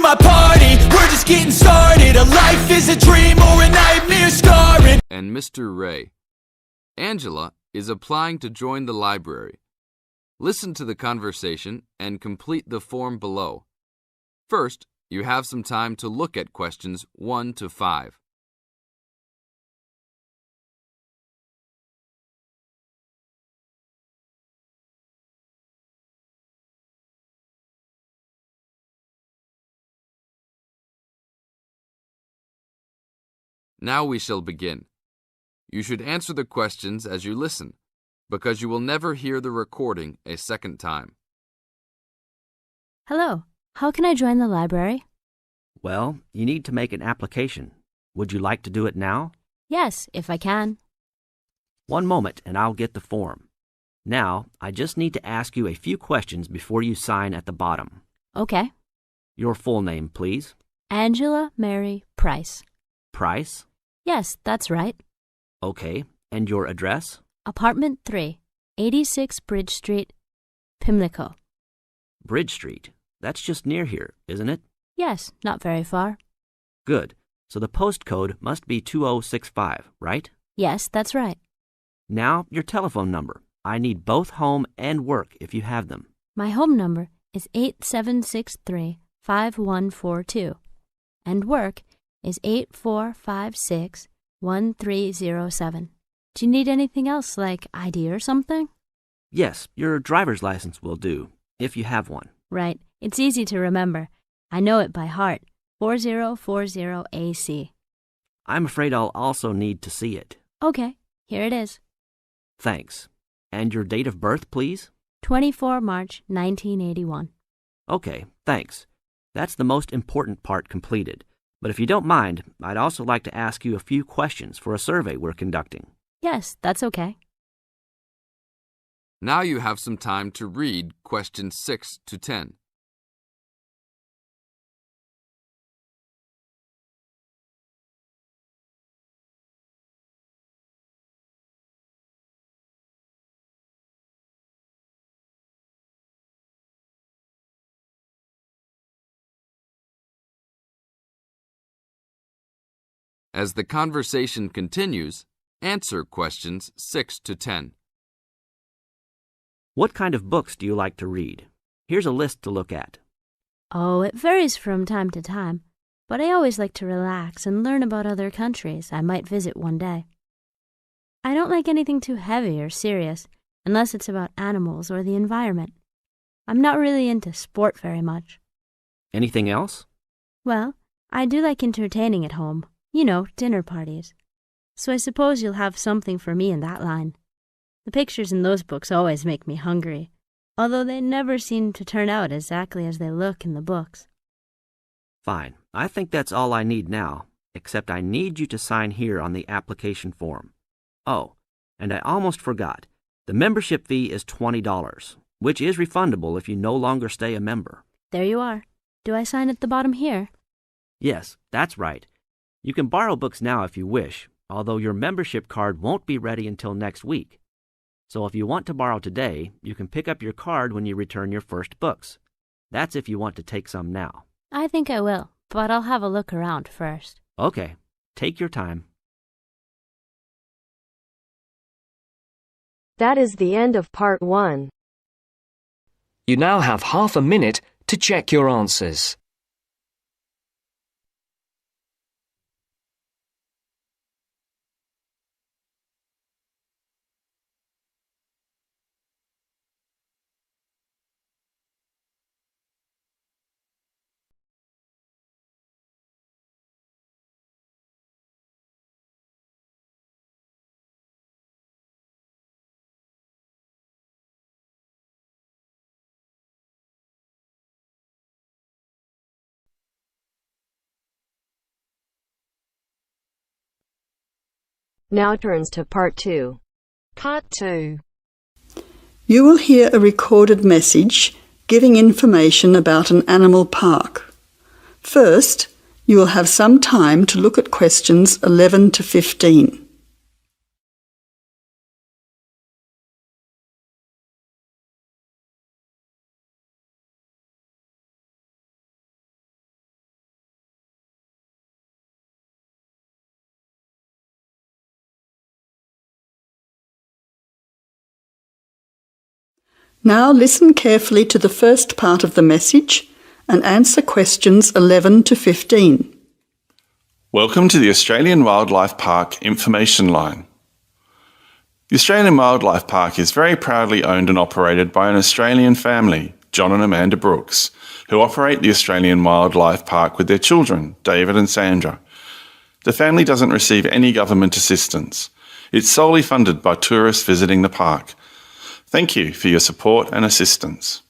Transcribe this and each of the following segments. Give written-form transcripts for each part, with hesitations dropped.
my party, we're just getting started. A life is a dream or a nightmare scarring. And Mr. Ray. Angela is applying to join the library. Listen to the conversation and complete the form below. First, you have some time to look at questions 1 to 5. Now we shall begin. You should answer the questions as you listen, because you will never hear the recording a second time. Hello, how can I join the library? Well, you need to make an application. Would you like to do it now? Yes, if I can. One moment and I'll get the form. Now, I just need to ask you a few questions before you sign at the bottom. Okay. Your full name, please. Angela Mary Price. Price? Yes, that's right. Okay, and your address? Apartment 3, 86 Bridge Street, Pimlico. Bridge Street. That's just near here, isn't it? Yes, not very far. Good. So the postcode must be 2065, right? Yes, that's right. Now, your telephone number. I need both home and work if you have them. My home number is 8763-5142, and work is 8456-1307. Do you need anything else, like ID or something? Yes, your driver's license will do, if you have one. Right. It's easy to remember. I know it by heart. 4040AC. I'm afraid I'll also need to see it. Okay, here it is. Thanks. And your date of birth, please? 24 March 1981. Okay, thanks. That's the most important part completed. But if you don't mind, I'd also like to ask you a few questions for a survey we're conducting. Yes, that's okay. Now you have some time to read questions 6 to 10. As the conversation continues, answer questions 6 to 10. What kind of books do you like to read? Here's a list to look at. Oh, it varies from time to time, but I always like to relax and learn about other countries I might visit one day. I don't like anything too heavy or serious, unless it's about animals or the environment. I'm not really into sport very much. Anything else? Well, I do like entertaining at home. You know, dinner parties. So I suppose you'll have something for me in that line. The pictures in those books always make me hungry, although they never seem to turn out exactly as they look in the books. Fine. I think that's all I need now, except I need you to sign here on the application form. Oh, and I almost forgot. The membership fee is $20, which is refundable if you no longer stay a member. There you are. Do I sign at the bottom here? Yes, that's right. You can borrow books now if you wish, although your membership card won't be ready until next week. So if you want to borrow today, you can pick up your card when you return your first books. That's if you want to take some now. I think I will, but I'll have a look around first. Okay, take your time. That is the end of part 1. You now have half a minute to check your answers. Now turns to part 2. Part 2. You will hear a recorded message giving information about an animal park. First, you will have some time to look at questions 11 to 15. Now listen carefully to the first part of the message and answer questions 11 to 15. Welcome to the Australian Wildlife Park Information Line. The Australian Wildlife Park is very proudly owned and operated by an Australian family, John and Amanda Brooks, who operate the Australian Wildlife Park with their children, David and Sandra. The family doesn't receive any government assistance. It's solely funded by tourists visiting the park. Thank you for your support and assistance.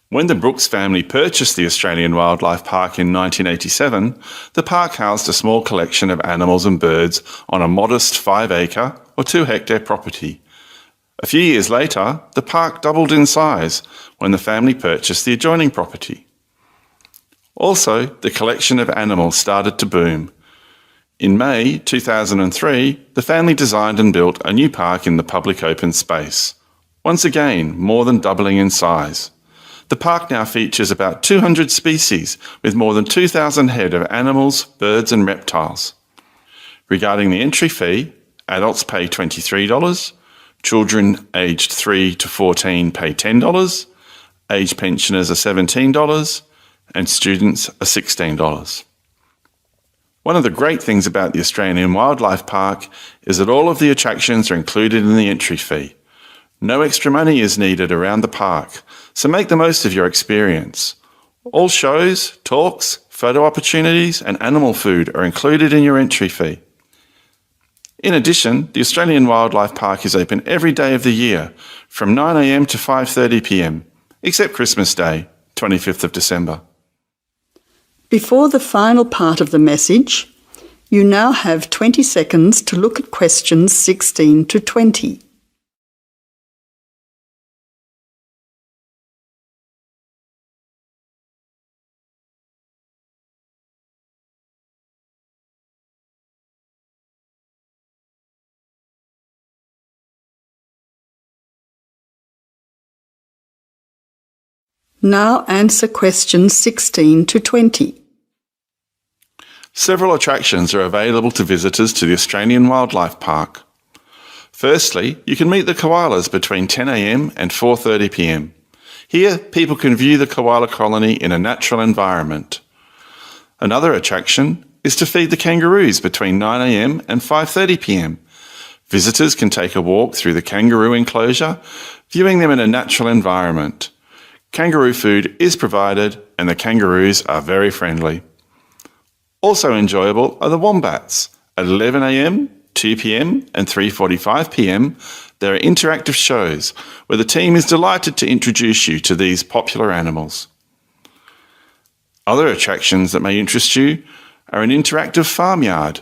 When the Brooks family purchased the Australian Wildlife Park in 1987, the park housed a small collection of animals and birds on a modest 5-acre or 2-hectare property. A few years later, the park doubled in size when the family purchased the adjoining property. Also, the collection of animals started to boom. In May 2003, the family designed and built a new park in the public open space, once again more than doubling in size. The park now features about 200 species with more than 2,000 head of animals, birds and reptiles. Regarding the entry fee, adults pay $23, children aged 3 to 14 pay $10, age pensioners are $17 and students are $16. One of the great things about the Australian Wildlife Park is that all of the attractions are included in the entry fee. No extra money is needed around the park, so make the most of your experience. All shows, talks, photo opportunities and animal food are included in your entry fee. In addition, the Australian Wildlife Park is open every day of the year from 9 a.m. to 5:30 p.m, except Christmas Day, 25th of December. Before the final part of the message, you now have 20 seconds to look at questions 16 to 20. Now answer questions 16 to 20. Several attractions are available to visitors to the Australian Wildlife Park. Firstly, you can meet the koalas between 10 a.m. and 4:30 p.m. Here, people can view the koala colony in a natural environment. Another attraction is to feed the kangaroos between 9 a.m. and 5:30 p.m. Visitors can take a walk through the kangaroo enclosure, viewing them in a natural environment. Kangaroo food is provided and the kangaroos are very friendly. Also enjoyable are the wombats. At 11 a.m, 2 p.m and 3:45 p.m, there are interactive shows where the team is delighted to introduce you to these popular animals. Other attractions that may interest you are an interactive farmyard,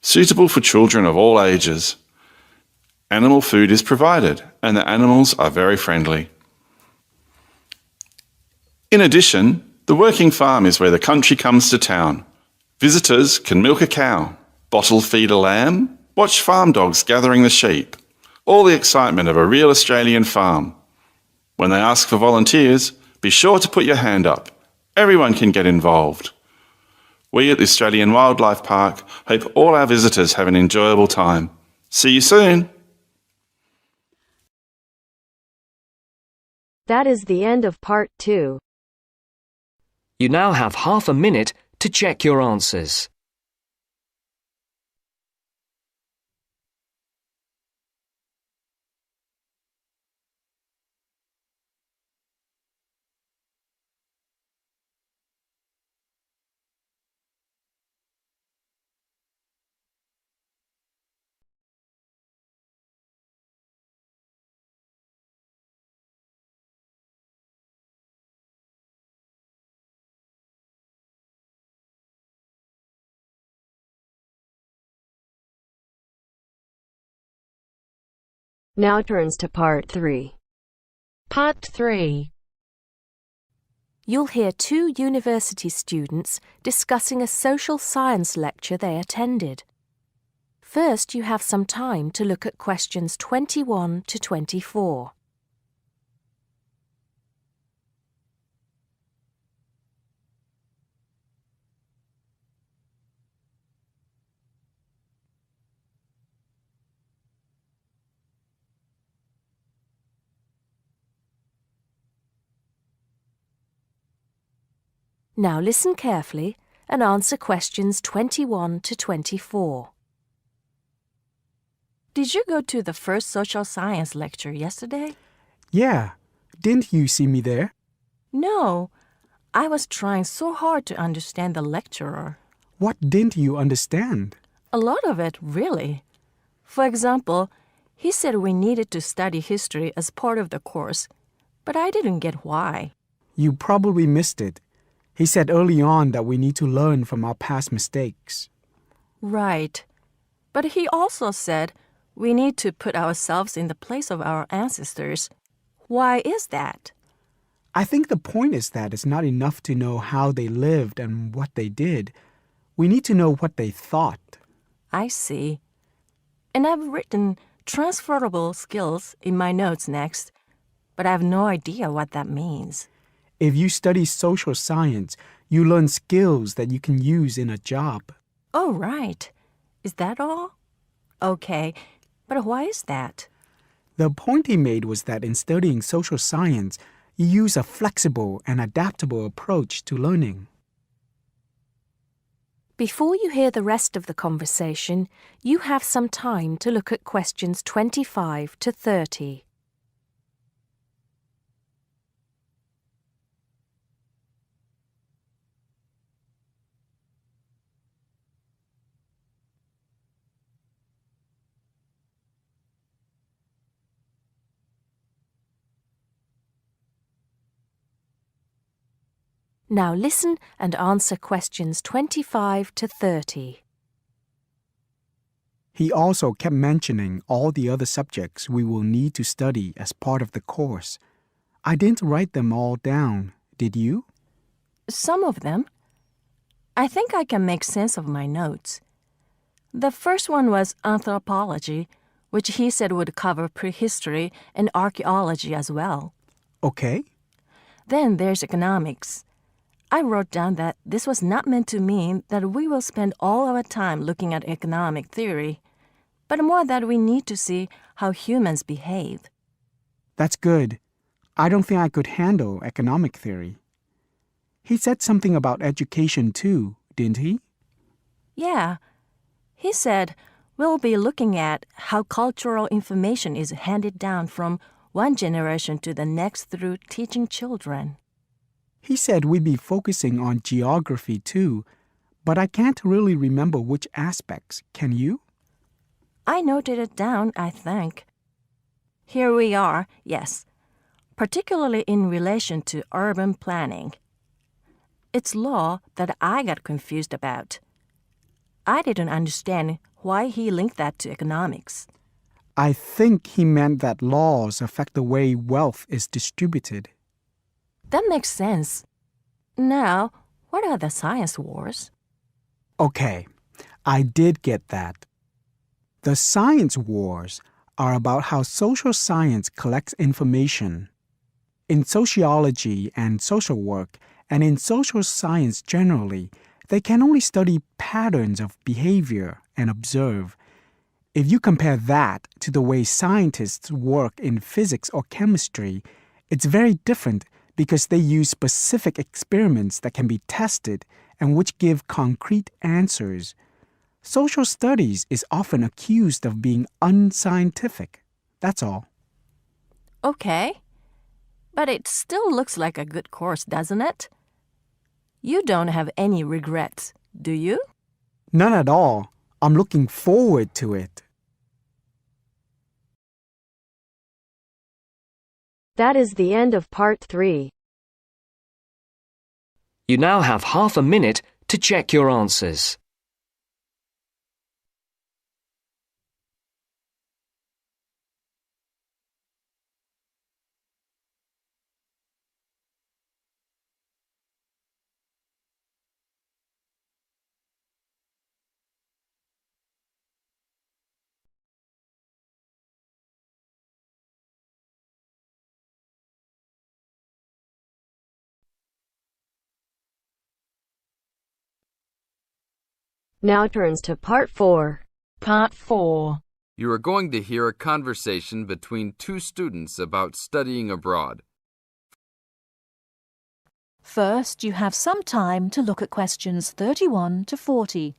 suitable for children of all ages. Animal food is provided and the animals are very friendly. In addition, the working farm is where the country comes to town. Visitors can milk a cow, bottle feed a lamb, watch farm dogs gathering the sheep. All the excitement of a real Australian farm. When they ask for volunteers, be sure to put your hand up. Everyone can get involved. We at the Australian Wildlife Park hope all our visitors have an enjoyable time. See you soon! That is the end of part 2. You now have half a minute to check your answers. Now turns to part 3. Part 3. You'll hear two university students discussing a social science lecture they attended. First, you have some time to look at questions 21 to 24. Now listen carefully and answer questions 21 to 24. Did you go to the first social science lecture yesterday? Yeah. Didn't you see me there? No. I was trying so hard to understand the lecturer. What didn't you understand? A lot of it, really. For example, he said we needed to study history as part of the course, but I didn't get why. You probably missed it. He said early on that we need to learn from our past mistakes. Right. But he also said we need to put ourselves in the place of our ancestors. Why is that? I think the point is that it's not enough to know how they lived and what they did. We need to know what they thought. I see. And I've written transferable skills in my notes next, but I have no idea what that means. If you study social science, you learn skills that you can use in a job. Oh, right. Is that all? Okay, but why is that? The point he made was that in studying social science, you use a flexible and adaptable approach to learning. Before you hear the rest of the conversation, you have some time to look at questions 25 to 30. Now listen and answer questions 25 to 30. He also kept mentioning all the other subjects we will need to study as part of the course. I didn't write them all down, did you? Some of them. I think I can make sense of my notes. The first one was anthropology, which he said would cover prehistory and archaeology as well. Okay. Then there's economics. I wrote down that this was not meant to mean that we will spend all our time looking at economic theory, but more that we need to see how humans behave. That's good. I don't think I could handle economic theory. He said something about education too, didn't he? Yeah. He said we'll be looking at how cultural information is handed down from one generation to the next through teaching children. He said we'd be focusing on geography too, but I can't really remember which aspects. Can you? I noted it down, I think. Here we are, yes, particularly in relation to urban planning. It's law that I got confused about. I didn't understand why he linked that to economics. I think he meant that laws affect the way wealth is distributed. That makes sense. Now, what are the science wars? Okay, I did get that. The science wars are about how social science collects information. In sociology and social work, and in social science generally, they can only study patterns of behavior and observe. If you compare that to the way scientists work in physics or chemistry, it's very different because they use specific experiments that can be tested and which give concrete answers. Social studies is often accused of being unscientific. That's all. Okay. But it still looks like a good course, doesn't it? You don't have any regrets, do you? None at all. I'm looking forward to it. That is the end of part 3. You now have half a minute to check your answers. Now turns to part 4. Part 4. You are going to hear a conversation between two students about studying abroad. First, you have some time to look at questions 31 to 40.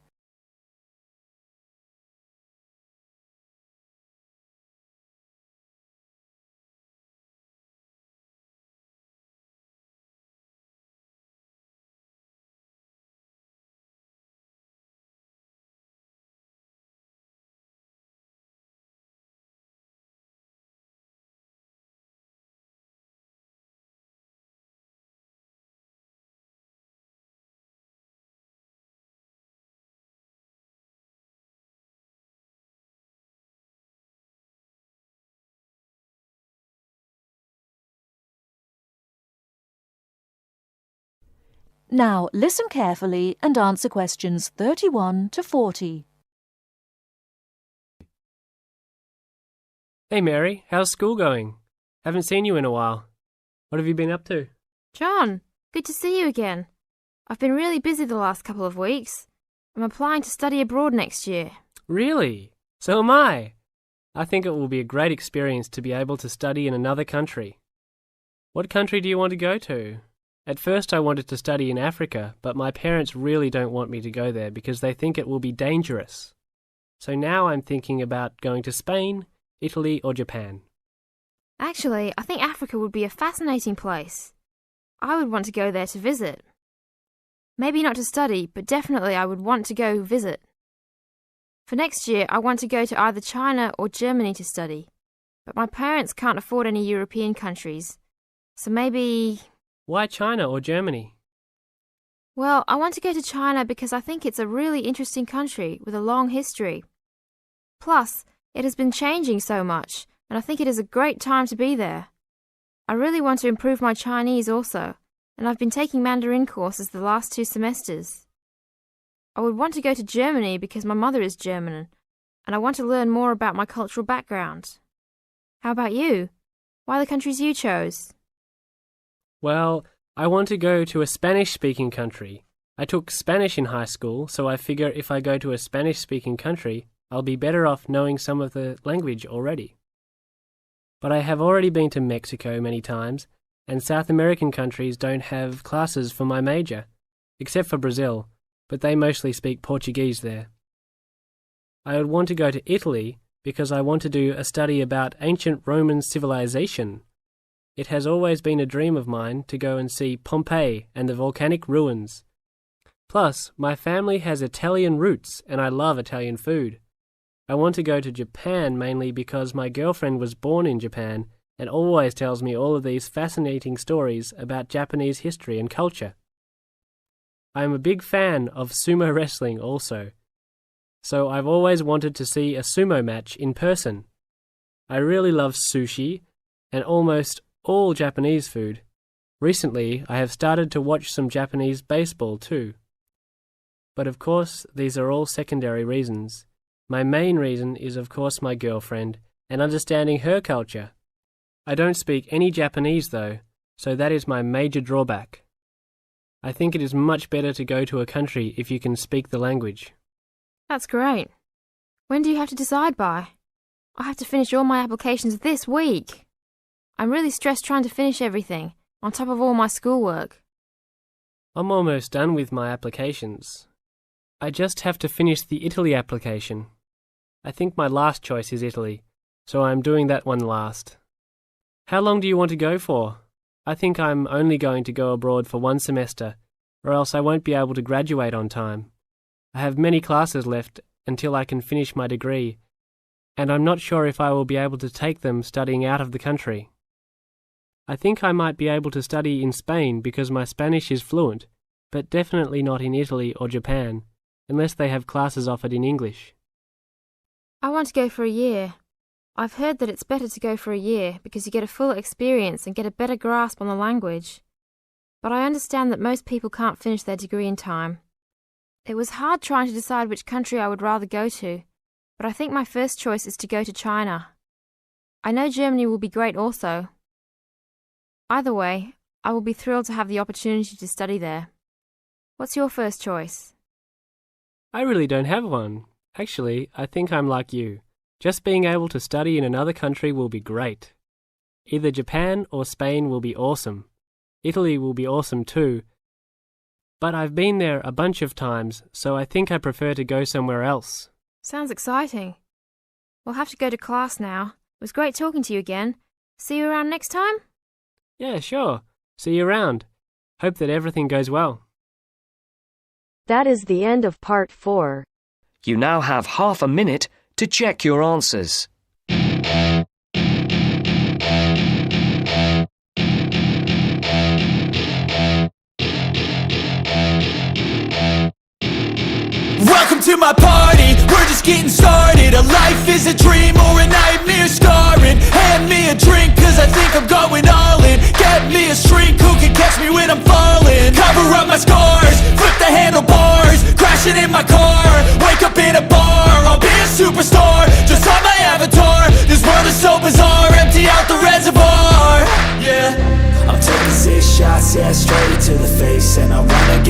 Now, listen carefully and answer questions 31 to 40. Hey Mary, how's school going? Haven't seen you in a while. What have you been up to? John, good to see you again. I've been really busy the last couple of weeks. I'm applying to study abroad next year. Really? So am I. I think it will be a great experience to be able to study in another country. What country do you want to go to? At first I wanted to study in Africa, but my parents really don't want me to go there because they think it will be dangerous. So now I'm thinking about going to Spain, Italy or Japan. Actually, I think Africa would be a fascinating place. I would want to go there to visit. Maybe not to study, but definitely I would want to go visit. For next year, I want to go to either China or Germany to study, but my parents can't afford any European countries, so maybe... Why China or Germany? Well, I want to go to China because I think it's a really interesting country with a long history. Plus, it has been changing so much, and I think it is a great time to be there. I really want to improve my Chinese also, and I've been taking Mandarin courses the last 2 semesters. I would want to go to Germany because my mother is German, and I want to learn more about my cultural background. How about you? Why the countries you chose? Well, I want to go to a Spanish-speaking country. I took Spanish in high school, so I figure if I go to a Spanish-speaking country, I'll be better off knowing some of the language already. But I have already been to Mexico many times, and South American countries don't have classes for my major, except for Brazil, but they mostly speak Portuguese there. I would want to go to Italy because I want to do a study about ancient Roman civilization. It has always been a dream of mine to go and see Pompeii and the volcanic ruins. Plus, my family has Italian roots and I love Italian food. I want to go to Japan mainly because my girlfriend was born in Japan and always tells me all of these fascinating stories about Japanese history and culture. I am a big fan of sumo wrestling also, so I've always wanted to see a sumo match in person. I really love sushi and almost all Japanese food. Recently, I have started to watch some Japanese baseball too. But of course, these are all secondary reasons. My main reason is of course my girlfriend and understanding her culture. I don't speak any Japanese though, so that is my major drawback. I think it is much better to go to a country if you can speak the language. That's great. When do you have to decide by? I have to finish all my applications this week. I'm really stressed trying to finish everything, on top of all my schoolwork. I'm almost done with my applications. I just have to finish the Italy application. I think my last choice is Italy, so I'm doing that one last. How long do you want to go for? I think I'm only going to go abroad for 1 semester, or else I won't be able to graduate on time. I have many classes left until I can finish my degree, and I'm not sure if I will be able to take them studying out of the country. I think I might be able to study in Spain because my Spanish is fluent, but definitely not in Italy or Japan, unless they have classes offered in English. I want to go for a year. I've heard that it's better to go for a year because you get a full experience and get a better grasp on the language. But I understand that most people can't finish their degree in time. It was hard trying to decide which country I would rather go to, but I think my first choice is to go to China. I know Germany will be great also. Either way, I will be thrilled to have the opportunity to study there. What's your first choice? I really don't have one. Actually, I think I'm like you. Just being able to study in another country will be great. Either Japan or Spain will be awesome. Italy will be awesome too. But I've been there a bunch of times, so I think I prefer to go somewhere else. Sounds exciting. We'll have to go to class now. It was great talking to you again. See you around next time? Yeah, sure. See you around. Hope that everything goes well. That is the end of part 4. You now have half a minute to check your answers. Welcome to my party, we're just getting started. A life is a dream or a nightmare scarring. Hand me a drink cause I think I'm going all in. Get me a shrink who can catch me when I'm falling. Cover up my scars, flip the handlebars. Crashing in my car, wake up in a bar. I'll be a superstar, just on my avatar. This world is so bizarre, empty out the reservoir. Yeah, I'm taking 6 shots, yeah, straight to the face. And I wanna get